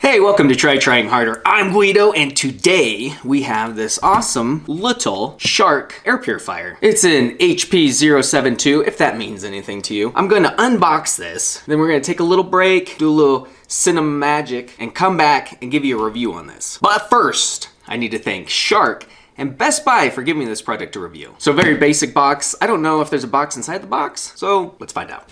Hey, welcome to Trying Harder. I'm Guido, and today we have this awesome little Shark air purifier. It's an HP072, if that means anything to you. I'm gonna unbox this, then we're gonna take a little break, do a little cinema magic, and come back and give you a review on this. But first, I need to thank Shark and Best Buy for giving me this product to review. So very basic box. I don't know if there's a box inside the box, so let's find out.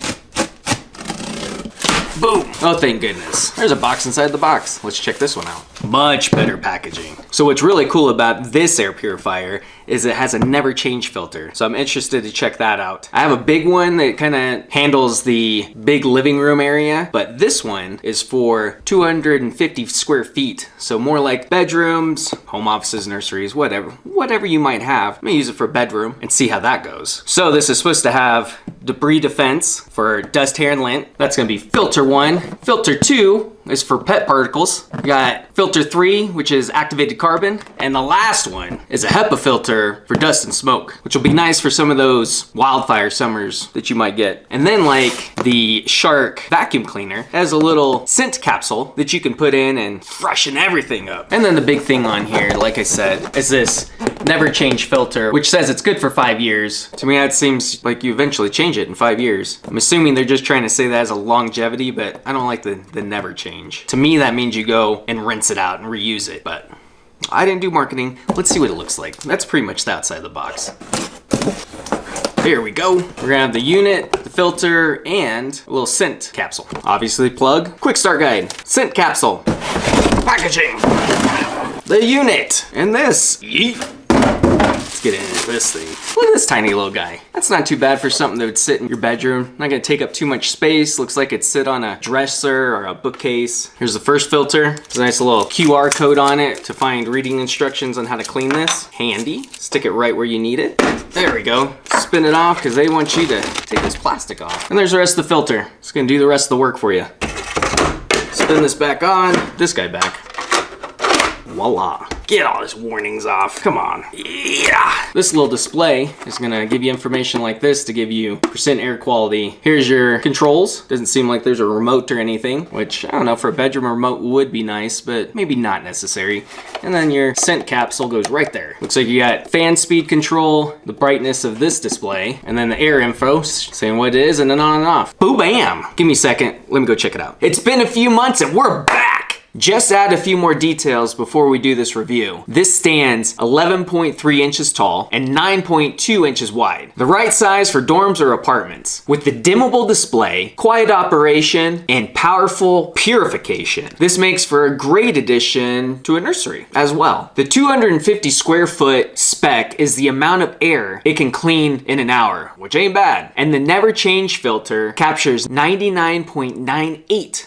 Boom! Oh, thank goodness. There's a box inside the box. Let's check this one out. Much better packaging. So what's really cool about this air purifier is it has a NeverChange filter. So I'm interested to check that out. I have a big one that kind of handles the big living room area, but this one is for 250 square feet. So more like bedrooms, home offices, nurseries, whatever you might have. I'm gonna use it for a bedroom and see how that goes. So this is supposed to have debris defense for dust, hair, and lint. That's gonna be filter 1. Filter 2 is for pet particles. We got filter 3, which is activated carbon. And the last one is a HEPA filter for dust and smoke, which will be nice for some of those wildfire summers that you might get. And then like the Shark vacuum cleaner has a little scent capsule that you can put in and freshen everything up. And then the big thing on here, like I said, is this NeverChange filter, which says it's good for 5 years. To me, that seems like you eventually change it in 5 years. I'm assuming they're just trying to say that as a longevity, but I don't like the never change. To me, that means you go and rinse it out and reuse it, but I didn't do marketing. Let's see what it looks like. That's pretty much the outside of the box. Here we go. We're gonna have the unit, the filter, and a little scent capsule. Obviously plug. Quick start guide. Scent capsule. Packaging. The unit. And this. Yeet. Let's get into this thing. Look at this tiny little guy. That's not too bad for something that would sit in your bedroom. Not gonna take up too much space. Looks like it'd sit on a dresser or a bookcase. Here's the first filter. There's a nice little QR code on it to find reading instructions on how to clean this. Handy. Stick it right where you need it. There we go. Spin it off because they want you to take this plastic off. And there's the rest of the filter. It's gonna do the rest of the work for you. Spin this back on, this guy back. Voila. Get all his warnings off. Come on. Yeah. This little display is gonna give you information like this to give you percent air quality. Here's your controls. Doesn't seem like there's a remote or anything, which I don't know, for a bedroom remote would be nice, but maybe not necessary. And then your scent capsule goes right there. Looks like you got fan speed control, the brightness of this display, and then the air info saying what it is, and then on and off. Boo bam. Give me a second. Let me go check it out. It's been a few months and we're back. Just add a few more details before we do this review. This stands 11.3 inches tall and 9.2 inches wide. The right size for dorms or apartments. With the dimmable display, quiet operation, and powerful purification. This makes for a great addition to a nursery as well. The 250 square foot spec is the amount of air it can clean in an hour, which ain't bad. And the NeverChange filter captures 99.98%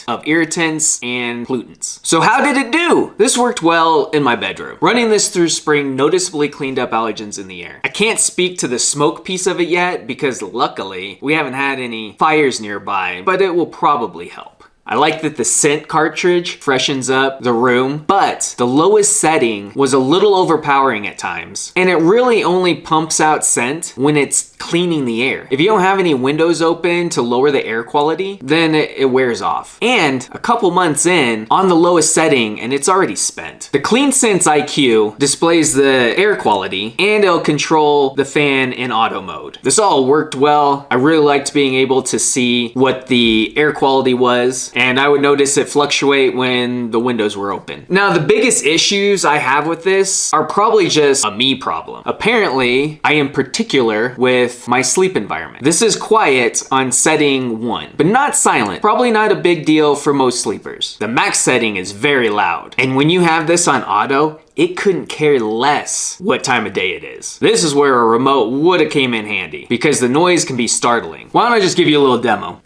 of irritants and pollutants. So how did it do? This worked well in my bedroom. Running this through spring noticeably cleaned up allergens in the air. I can't speak to the smoke piece of it yet because luckily we haven't had any fires nearby, but it will probably help. I like that the scent cartridge freshens up the room, but the lowest setting was a little overpowering at times. And it really only pumps out scent when it's cleaning the air. If you don't have any windows open to lower the air quality, then it wears off. And a couple months in, on the lowest setting, and it's already spent. The CleanSense IQ displays the air quality, and it'll control the fan in auto mode. This all worked well. I really liked being able to see what the air quality was, and I would notice it fluctuate when the windows were open. Now, the biggest issues I have with this are probably just a me problem. Apparently, I am particular with my sleep environment. This is quiet on setting 1, but not silent. Probably not a big deal for most sleepers. The max setting is very loud. And when you have this on auto, it couldn't care less what time of day it is. This is where a remote would have came in handy because the noise can be startling. Why don't I just give you a little demo?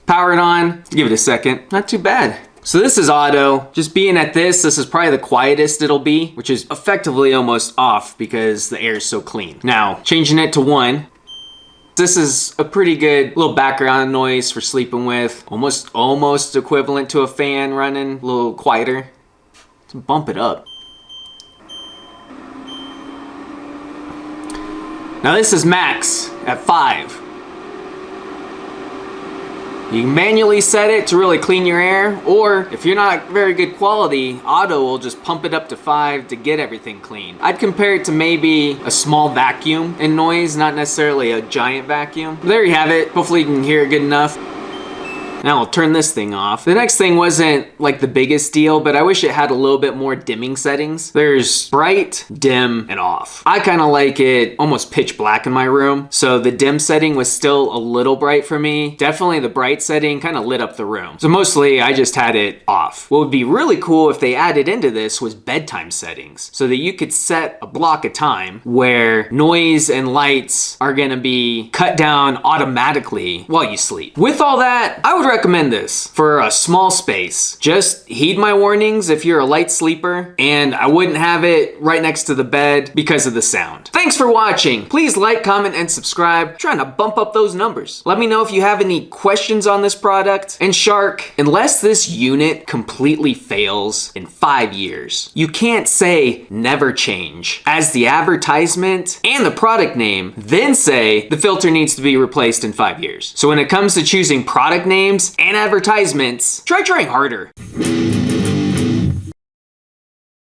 Power it on, give it a second. Not too bad. So this is auto. Just being at this is probably the quietest it'll be, which is effectively almost off because the air is so clean. Now, changing it to 1. This is a pretty good little background noise for sleeping with. Almost equivalent to a fan running, a little quieter. Let's bump it up. Now this is max at 5. You can manually set it to really clean your air, or if you're not very good quality, auto will just pump it up to 5 to get everything clean. I'd compare it to maybe a small vacuum in noise, not necessarily a giant vacuum. There you have it. Hopefully you can hear it good enough. Now I'll turn this thing off. The next thing wasn't like the biggest deal, but I wish it had a little bit more dimming settings. There's bright, dim, and off. I kind of like it almost pitch black in my room, so the dim setting was still a little bright for me. Definitely the bright setting kind of lit up the room. So mostly I just had it off. What would be really cool if they added into this was bedtime settings, so that you could set a block of time where noise and lights are gonna be cut down automatically while you sleep. With all that, I would recommend this for a small space. Just heed my warnings if you're a light sleeper, and I wouldn't have it right next to the bed because of the sound. Thanks for watching. Please like, comment, and subscribe. I'm trying to bump up those numbers. Let me know if you have any questions on this product. And Shark, unless this unit completely fails in 5 years, you can't say NeverChange as the advertisement and the product name, then say the filter needs to be replaced in 5 years. So when it comes to choosing product names and advertisements, try trying harder.